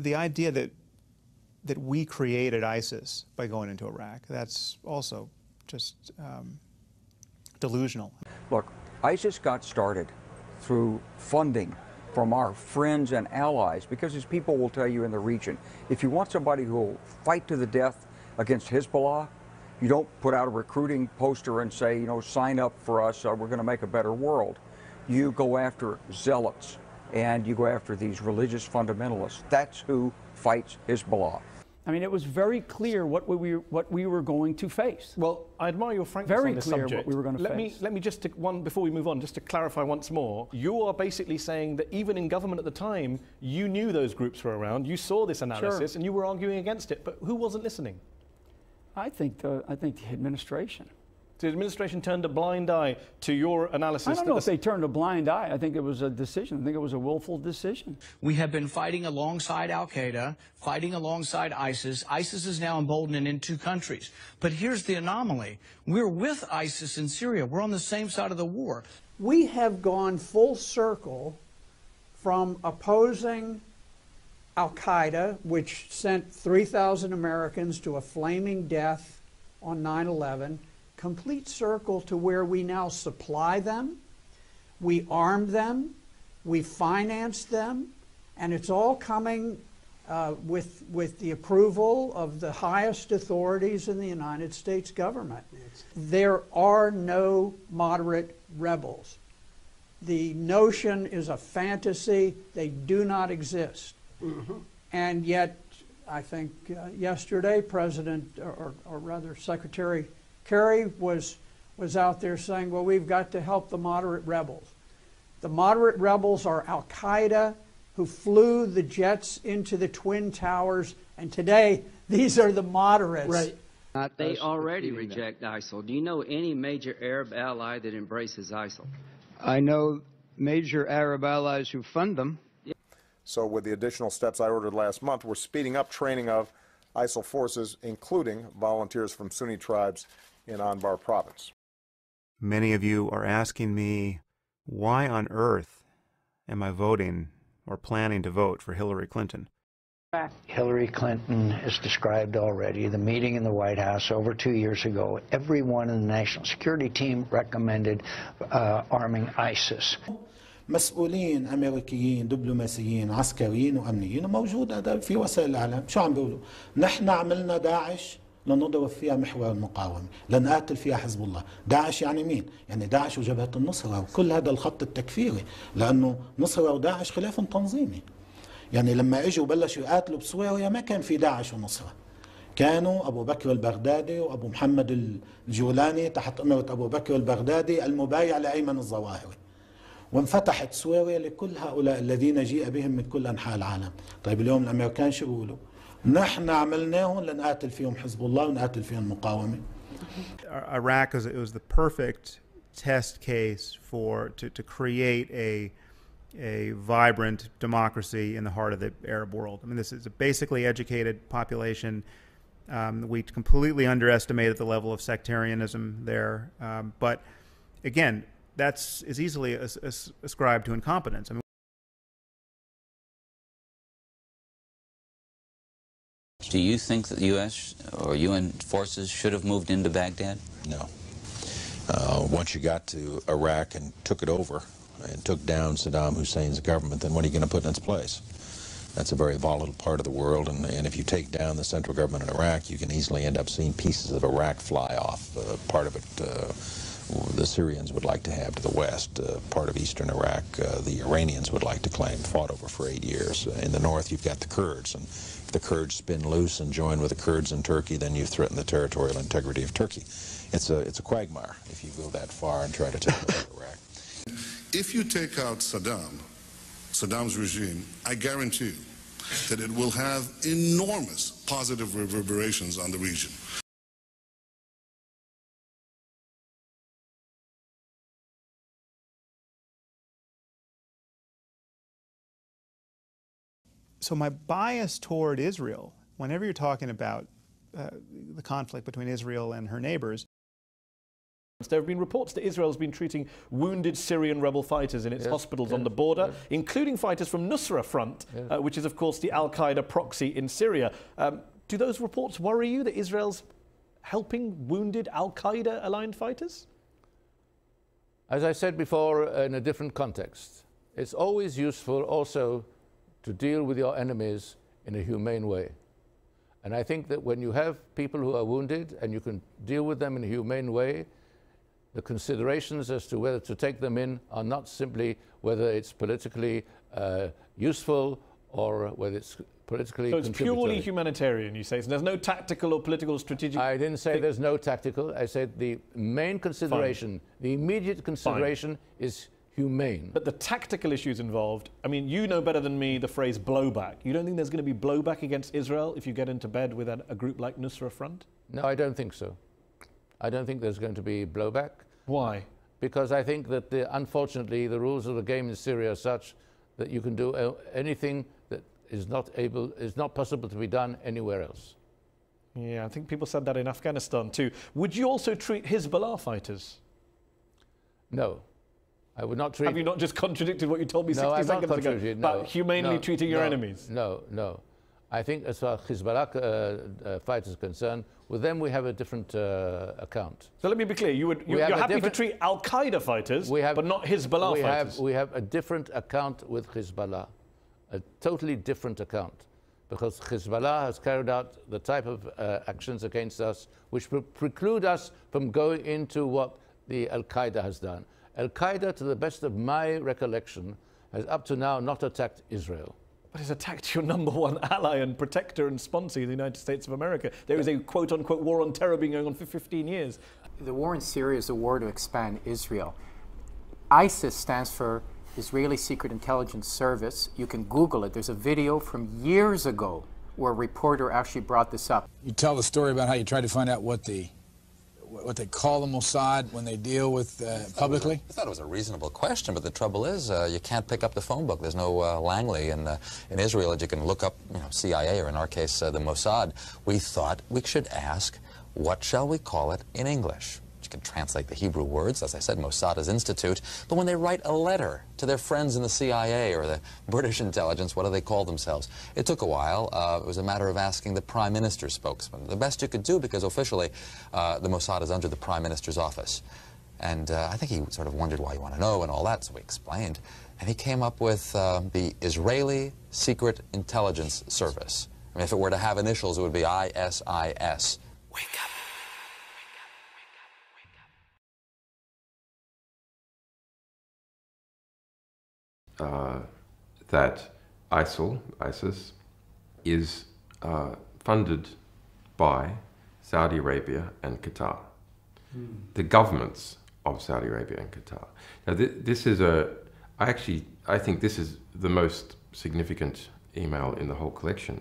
the idea that we created ISIS by going into Iraq, that's also just delusional. Look, ISIS got started through funding from our friends and allies, because as people will tell you in the region, if you want somebody who will fight to the death against Hezbollah, you don't put out a recruiting poster and say, you know, sign up for us, we're going to make a better world. You go after zealots and you go after these religious fundamentalists. That's who fights Hezbollah. I mean, it was very clear what we were going to face. Well, I admire your frankness on this subject. Very clear what we were going to face. Let me just, before we move on, just to clarify once more, you are basically saying that even in government at the time, you knew those groups were around, you saw this analysis, and you were arguing against it, but who wasn't listening? I think the administration. The administration turned a blind eye to your analysis. I don't know if they turned a blind eye. I think it was a decision. I think it was a willful decision. We have been fighting alongside al-Qaeda, fighting alongside ISIS. ISIS is now emboldened in 2 countries. But here's the anomaly. We're with ISIS in Syria. We're on the same side of the war. We have gone full circle from opposing al-Qaeda, which sent 3,000 Americans to a flaming death on 9/11, complete circle to where we now supply them, we arm them, we finance them, and it's all coming with the approval of the highest authorities in the United States government. There are no moderate rebels. The notion is a fantasy. They do not exist. And yet, I think yesterday, Secretary Kerry was out there saying, well, we've got to help the moderate rebels. The moderate rebels are al-Qaeda, who flew the jets into the Twin Towers, and today these are the moderates. Right. They already reject ISIL. Do you know any major Arab ally that embraces ISIL? I know major Arab allies who fund them. So with the additional steps I ordered last month, we're speeding up training of ISIL forces, including volunteers from Sunni tribes in Anbar province. Many of you are asking me, why on earth am I voting or planning to vote for Hillary Clinton? Hillary Clinton has described already the meeting in the White House over 2 years ago. Everyone in the National Security Team recommended arming ISIS. مسؤولين أمريكيين دبلوماسيين عسكريين وأمنيين موجود هذا في وسائل الإعلام شو عم بيقولوا؟ نحن عملنا داعش لنضرب فيها محور المقاومة، لنقاتل فيها حزب الله. داعش يعني مين؟ يعني داعش وجبهة النصرة وكل هذا الخط التكفيري، لأنه نصرة وداعش خلاف تنظيمي. يعني لما اجوا وبلشوا يقاتلوا بسوريا ما كان في داعش ونصرة. كانوا أبو بكر البغدادي وأبو محمد الجولاني تحت أمرة أبو بكر البغدادي المبايع لأيمن الظواهري. وانفتحت سوريا لكل هؤلاء الذين جيء بهم من كل أنحاء العالم. طيب اليوم الأمريكان شو بيقولوا؟ نحن عملناهم لنقاتل فيهم حزب الله ونقاتل فيهم المقاومة. Iraq was the perfect test case to create a vibrant democracy in the heart of the Arab world. I mean, this is a basically educated population. We completely underestimated the level of sectarianism there. But again, is easily ascribed to incompetence. I mean, do you think that the U.S. or UN forces should have moved into Baghdad? No. Once you got to Iraq and took it over and took down Saddam Hussein's government, then what are you going to put in its place? That's a very volatile part of the world, and if you take down the central government in Iraq, you can easily end up seeing pieces of Iraq fly off. Part of it the Syrians would like to have to the west. Part of eastern Iraq the Iranians would like to claim, fought over for 8 years. In the north you've got the Kurds, and if the Kurds spin loose and join with the Kurds in Turkey, then you threaten the territorial integrity of Turkey. It's a quagmire if you go that far and try to take over Iraq. If you take out Saddam's regime, I guarantee you that it will have enormous positive reverberations on the region. So my bias toward Israel, whenever you're talking about the conflict between Israel and her neighbors, There have been reports that Israel's been treating wounded Syrian rebel fighters in its hospitals on the border, including fighters from Nusra Front, which is, of course, the al-Qaeda proxy in Syria. Do those reports worry you that Israel's helping wounded al-Qaeda-aligned fighters? As I said before, in a different context, it's always useful also to deal with your enemies in a humane way. And I think that when you have people who are wounded and you can deal with them in a humane way, the considerations as to whether to take them in are not simply whether it's politically useful or whether it's politically So it's purely humanitarian, you say? So there's no tactical or political strategic... I didn't say there's no tactical. I said the main consideration, the immediate consideration is humane. But the tactical issues involved, I mean, you know better than me the phrase blowback. You don't think there's going to be blowback against Israel if you get into bed with a group like Nusra Front? No, I don't think so. I don't think there's going to be blowback. Why? Because I think that, unfortunately, the rules of the game in Syria are such that you can do anything that is not possible to be done anywhere else. Yeah, I think people said that in Afghanistan too. Would you also treat Hezbollah fighters? No. I would not treat... Have you not just contradicted what you told me 60 seconds ago about humanely treating your enemies? No. I think as far as Hezbollah fighters are concerned, with them we have a different account. So let me be clear, you're happy to treat al-Qaeda fighters, but not Hezbollah fighters? We have a different account with Hezbollah, a totally different account, because Hezbollah has carried out the type of actions against us which preclude us from going into what the al-Qaeda has done. Al-Qaeda, to the best of my recollection, has up to now not attacked Israel. But it's attacked your #1 ally and protector and sponsor, the United States of America. There is a quote-unquote war on terror being going on for 15 years. The war in Syria is a war to expand Israel. ISIS stands for Israeli Secret Intelligence Service. You can Google it. There's a video from years ago where a reporter actually brought this up. You tell the story about how you tried to find out what they call the Mossad when they deal with publicly? I thought it was a reasonable question, but the trouble is you can't pick up the phone book. There's no Langley in Israel that you can look up, CIA, or in our case, the Mossad. We thought we should ask, what shall we call it in English? You can translate the Hebrew words, as I said, Mossad is institute, but when they write a letter to their friends in the CIA or the British intelligence, what do they call themselves? It took a while. It was a matter of asking the Prime Minister's spokesman. The best you could do, because officially the Mossad is under the Prime Minister's office. And I think he sort of wondered why you want to know and all that, so we explained. And he came up with the Israeli Secret Intelligence Service. I mean, if it were to have initials, it would be ISIS. Wake up. That ISIS, is funded by Saudi Arabia and Qatar, the governments of Saudi Arabia and Qatar. Now, this is I think this is the most significant email in the whole collection.